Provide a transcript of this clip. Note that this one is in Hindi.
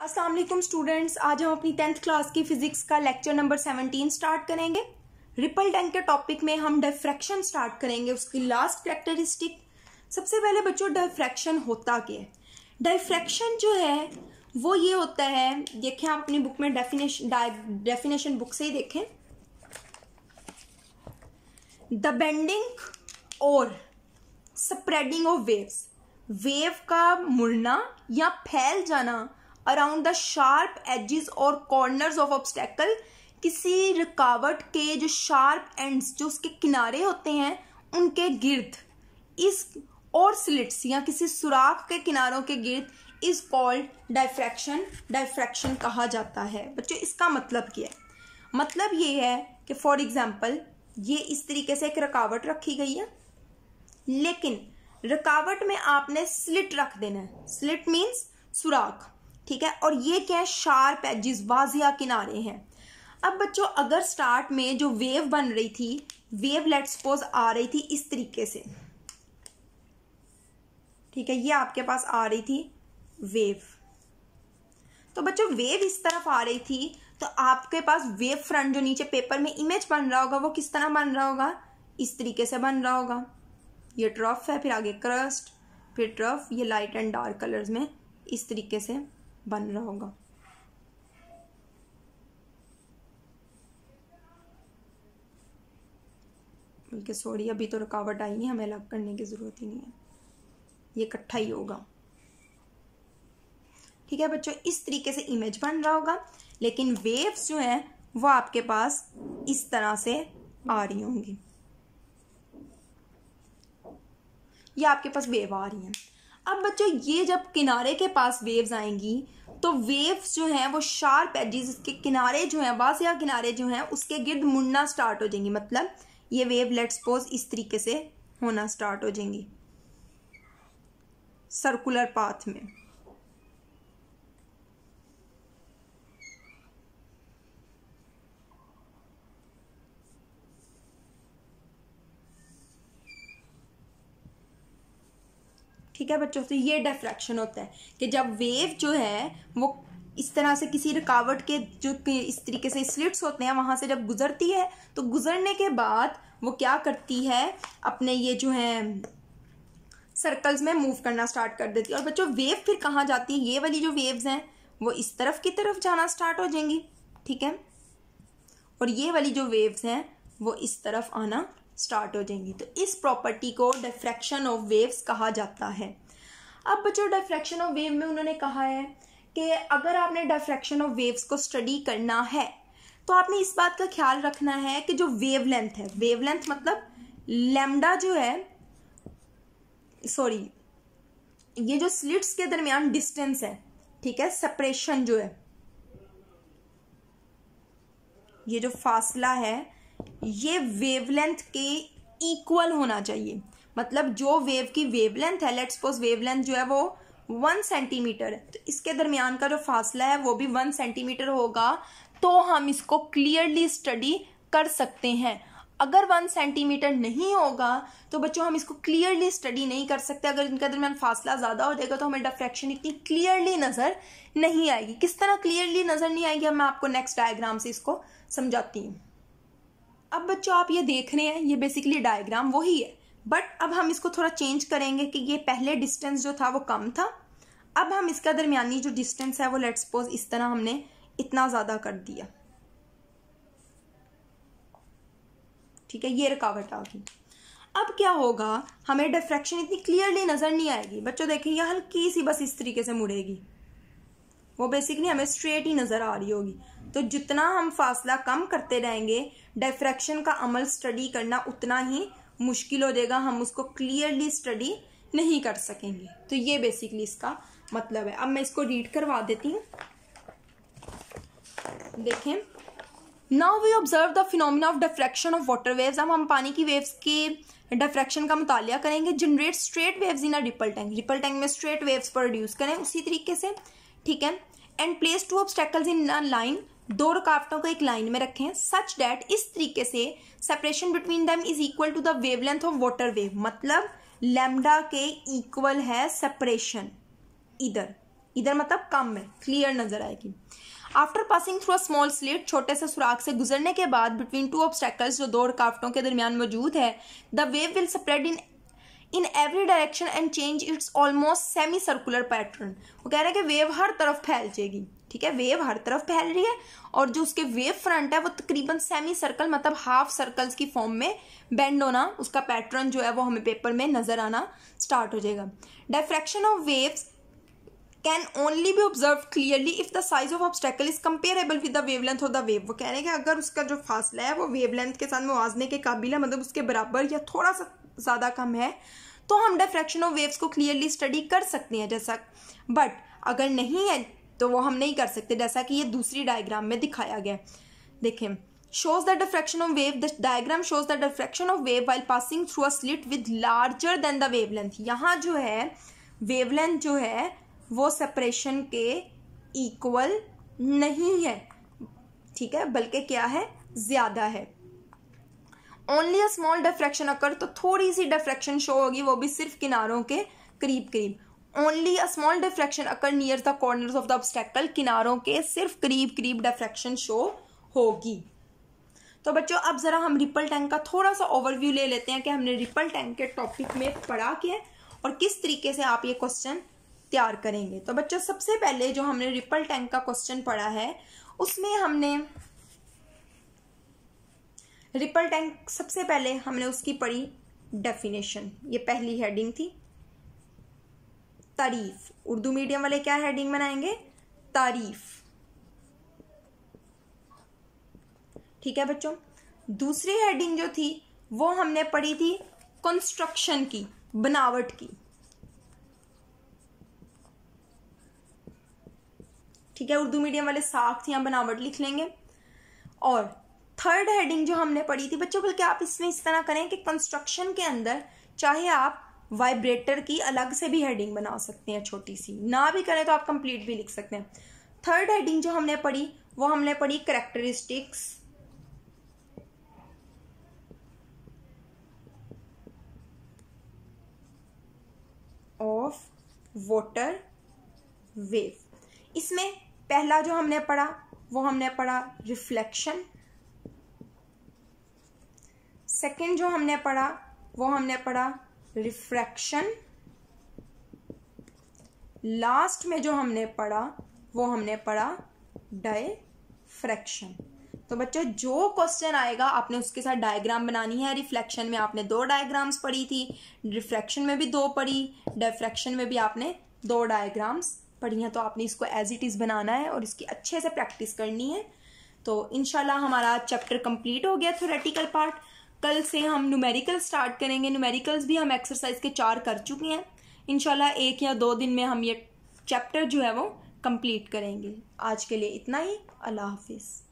अस्सलाम वालेकुम स्टूडेंट्स, आज हम अपनी 10th क्लास की फिजिक्स का लेक्चर नंबर 17 स्टार्ट करेंगे। रिपल टैंक के टॉपिक में हम डिफ्रैक्शन स्टार्ट करेंगे, उसकी लास्ट कैरेक्टरिस्टिक। सबसे पहले बच्चों, डिफ्रैक्शन होता क्या है? डिफ्रैक्शन जो है वो ये होता है, देखें आप अपनी बुक में डेफिनेशन बुक से ही देखें। द बेंडिंग और स्प्रेडिंग ऑफ वेव्स, वेव का मुड़ना या फैल जाना अराउंड द शार्प एजेस और कॉर्नर्स ऑफ ऑब्स्टेकल, किसी रुकावट के जो शार्प एंड्स, जो उसके किनारे होते हैं उनके गिर्द, इस और स्लिट्स या किसी सुराख के किनारों के गिर्द, इज कॉल्ड डिफ्रैक्शन। डिफ्रैक्शन कहा जाता है। बच्चों इसका मतलब क्या है? मतलब ये है कि फॉर एग्जाम्पल ये इस तरीके से एक रुकावट रखी गई है, लेकिन रुकावट में आपने स्लिट रख देना है। स्लिट मीन्स सुराख, ठीक है। और ये क्या है? शार्प एजेस, वाजिया किनारे हैं। अब बच्चों अगर स्टार्ट में जो वेव बन रही थी, वेव लेट्स सपोज आ रही थी इस तरीके से, ठीक है, ये आपके पास आ रही थी वेव। तो बच्चों वेव इस तरफ आ रही थी, तो आपके पास वेव फ्रंट जो नीचे पेपर में इमेज बन रहा होगा वो किस तरह बन रहा होगा? इस तरीके से बन रहा होगा। ये ट्रफ है, फिर आगे क्रस्ट, फिर ट्रफ, ये लाइट एंड डार्क कलर्स में इस तरीके से बन रहा होगा। बल्कि सॉरी, अभी तो रुकावट आई नहीं, हमें अलग करने की जरूरत ही नहीं है, ये इकट्ठा ही होगा, ठीक है बच्चों। इस तरीके से इमेज बन रहा होगा, लेकिन वेव्स जो है वो आपके पास इस तरह से आ रही होंगी। ये आपके पास वेव आ रही है। अब बच्चों ये जब किनारे के पास वेव्स आएंगी तो वेव्स जो हैं वो शार्प एजेस के किनारे जो हैं, वाजिया किनारे जो हैं, उसके गिर्द मुड़ना स्टार्ट हो जाएंगी। मतलब ये वेव लेट्स सपोज इस तरीके से होना स्टार्ट हो जाएंगी सर्कुलर पाथ में। ठीक है बच्चों, तो ये डिफ्रैक्शन होता है कि जब वेव जो है वो इस तरह से किसी रुकावट के जो इस तरीके से स्लिट्स होते हैं वहां से जब गुजरती है, तो गुजरने के बाद वो क्या करती है, अपने ये जो है सर्कल्स में मूव करना स्टार्ट कर देती है। और बच्चों वेव फिर कहाँ जाती है? ये वाली जो वेव्स हैं वो इस तरफ की तरफ जाना स्टार्ट हो जाएंगी, ठीक है, और ये वाली जो वेव्स हैं वो इस तरफ आना स्टार्ट हो जाएंगी। तो इस प्रॉपर्टी को डिफ्रैक्शन ऑफ वेव्स कहा जाता है। अब बच्चों डिफ्रैक्शन ऑफ वेव में उन्होंने कहा है कि अगर आपने डिफ्रैक्शन ऑफ वेव्स को स्टडी करना है तो आपने इस बात का ख्याल रखना है कि जो वेवलेंथ है, वेवलेंथ मतलब लैम्डा जो है, सॉरी, ये जो स्लिट्स के दरमियान डिस्टेंस है, ठीक है, सेपरेशन जो है, ये जो फासला है ये वेवलेंथ के इक्वल होना चाहिए। मतलब जो वेव की वेवलेंथ है, लेट्स सपोज वेवलेंथ जो है वो 1 सेंटीमीटर है, तो इसके दरमियान का जो फासला है वो भी 1 सेंटीमीटर होगा, तो हम इसको क्लियरली स्टडी कर सकते हैं। अगर 1 सेंटीमीटर नहीं होगा तो बच्चों हम इसको क्लियरली स्टडी नहीं कर सकते। अगर इनके दरमियान फासला ज़्यादा हो जाएगा तो हमें डिफ्रैक्शन इतनी क्लियरली नज़र नहीं आएगी। किस तरह क्लियरली नज़र नहीं आएगी, मैं आपको नेक्स्ट डायग्राम से इसको समझाती हूँ। अब बच्चों आप ये देख रहे हैं, ये बेसिकली डायग्राम वही है, बट अब हम इसको थोड़ा चेंज करेंगे कि ये पहले डिस्टेंस जो था वो कम था, अब हम इसका दरमियानी जो डिस्टेंस है वो लेट्स सपोज इस तरह हमने इतना ज़्यादा कर दिया, ठीक है, ये रुकावट आ गई। अब क्या होगा, हमें डिफ्रैक्शन इतनी क्लियरली नज़र नहीं आएगी। बच्चों देखिए ये हल्की सी बस इस तरीके से मुड़ेगी, वो बेसिकली हमें स्ट्रेट ही नज़र आ रही होगी। तो जितना हम फासला कम करते रहेंगे, डिफ्रैक्शन का अमल स्टडी करना उतना ही मुश्किल हो जाएगा, हम उसको क्लियरली स्टडी नहीं कर सकेंगे। तो ये बेसिकली इसका मतलब है। अब मैं इसको रीड करवा देती हूँ। देखें, now we observe the phenomena of diffraction of water waves. अब हम पानी की वेव्स के डिफ्रैक्शन का मुतालिया करेंगे। Generate straight waves in a ripple tank, ripple tank में स्ट्रेट वेव्स प्रोड्यूस करें उसी तरीके से, ठीक है। And place 2 obstacles in a line, 2 रुकावटों को एक लाइन में रखें, सच दैट, इस तरीके से separation between them is equal to the wavelength of water wave. मतलब लैम्डा के इक्वल है सेपरेशन इधर, इधर मतलब कम है, क्लियर नजर आएगी। After passing through a small slit, छोटे से सुराख से गुजरने के बाद, बिटवीन टू ऑब्स्टेकल्स, जो दो रुकावटों के दरमियान मौजूद है, the wave will spread in every direction and change it's almost semi circular pattern. वो कह रहे हैं कि वेव हर तरफ फैल जाएगी, ठीक है, वेव हर तरफ फैल रही है और जो उसके वेव फ्रंट है वो तकरीबन सेमी सर्कल मतलब हाफ सर्कल्स की फॉर्म में बेंड होना, उसका पैटर्न जो है वो हमें पेपर में नजर आना स्टार्ट हो जाएगा। Diffraction of waves can only B observe clearly if the size of obstacle is comparable with the wavelength of the wave. वो कह रहे हैं कि अगर उसका जो फासला है वो वेवलेंथ के साथ मुआवजे के काबिल है, मतलब उसके बराबर या थोड़ा सा ज़्यादा कम है, तो हम डिफ्रैक्शन ऑफ वेव्स को क्लियरली स्टडी कर सकते हैं जैसा, बट अगर नहीं है तो वो हम नहीं कर सकते, जैसा कि ये दूसरी डायग्राम में दिखाया गया। देखें, shows the diffraction of wave, the diagram shows the diffraction of wave while passing through a slit with larger than the wavelength। यहाँ जो है वेवलेंथ जो है वो सेपरेशन के इक्वल नहीं है, ठीक है, बल्कि क्या है, ज्यादा है। ओनली अ स्मॉल डिफ्रैक्शन अकर, तो थोड़ी सी डिफ्रैक्शन शो होगी, वो भी सिर्फ किनारों के करीब करीब। Only a small diffraction occur near the corners of the obstacle, किनारों के सिर्फ करीब करीब डिफ्रैक्शन शो होगी। तो बच्चों अब जरा हम रिपल टैंक का थोड़ा सा ओवरव्यू ले लेते हैं कि हमने रिपल टैंक के टॉपिक में पढ़ा क्या है और किस तरीके से आप ये क्वेश्चन तैयार करेंगे। तो बच्चों सबसे पहले जो हमने रिपल टैंक का क्वेश्चन पढ़ा है उसमें हमने रिपल टैंक सबसे पहले हमने उसकी पढ़ी डेफिनेशन। ये पहली हेडिंग थी, तारीफ। उर्दू मीडियम वाले क्या हेडिंग बनाएंगे, तारीफ, ठीक है बच्चों। दूसरी हेडिंग जो थी वो हमने पढ़ी थी कंस्ट्रक्शन की, बनावट की, ठीक है, उर्दू मीडियम वाले साख्त या बनावट लिख लेंगे। और थर्ड हेडिंग जो हमने पढ़ी थी बच्चों, बल्कि आप इसमें इस तरह करें कि कंस्ट्रक्शन के अंदर चाहे आप वाइब्रेटर की अलग से भी हेडिंग बना सकते हैं, छोटी सी, ना भी करें तो आप कंप्लीट भी लिख सकते हैं। थर्ड हेडिंग जो हमने पढ़ी वो हमने पढ़ी कैरेक्टरिस्टिक्स ऑफ वाटर वेव। इसमें पहला जो हमने पढ़ा वो हमने पढ़ा रिफ्लेक्शन, सेकंड जो हमने पढ़ा वो हमने पढ़ा रिफ्रैक्शन, लास्ट में जो हमने पढ़ा वो हमने पढ़ा डायफ्रैक्शन। तो बच्चों जो क्वेश्चन आएगा आपने उसके साथ डायग्राम बनानी है। रिफ्लेक्शन में आपने 2 डायग्राम्स पढ़ी थी, रिफ्रैक्शन में भी 2 पढ़ी, डायफ्रैक्शन में भी आपने 2 डायग्राम्स पढ़ी हैं। तो आपने इसको एज इट इज़ बनाना है और इसकी अच्छे से प्रैक्टिस करनी है। तो इंशाल्लाह हमारा चैप्टर कंप्लीट हो गया थ्योरेटिकल पार्ट। कल से हम न्यूमेरिकल स्टार्ट करेंगे। न्यूमेरिकल्स भी हम एक्सरसाइज के 4 कर चुके हैं। इंशाल्लाह 1 या 2 दिन में हम ये चैप्टर जो है वो कंप्लीट करेंगे। आज के लिए इतना ही। अल्लाह हाफिज़।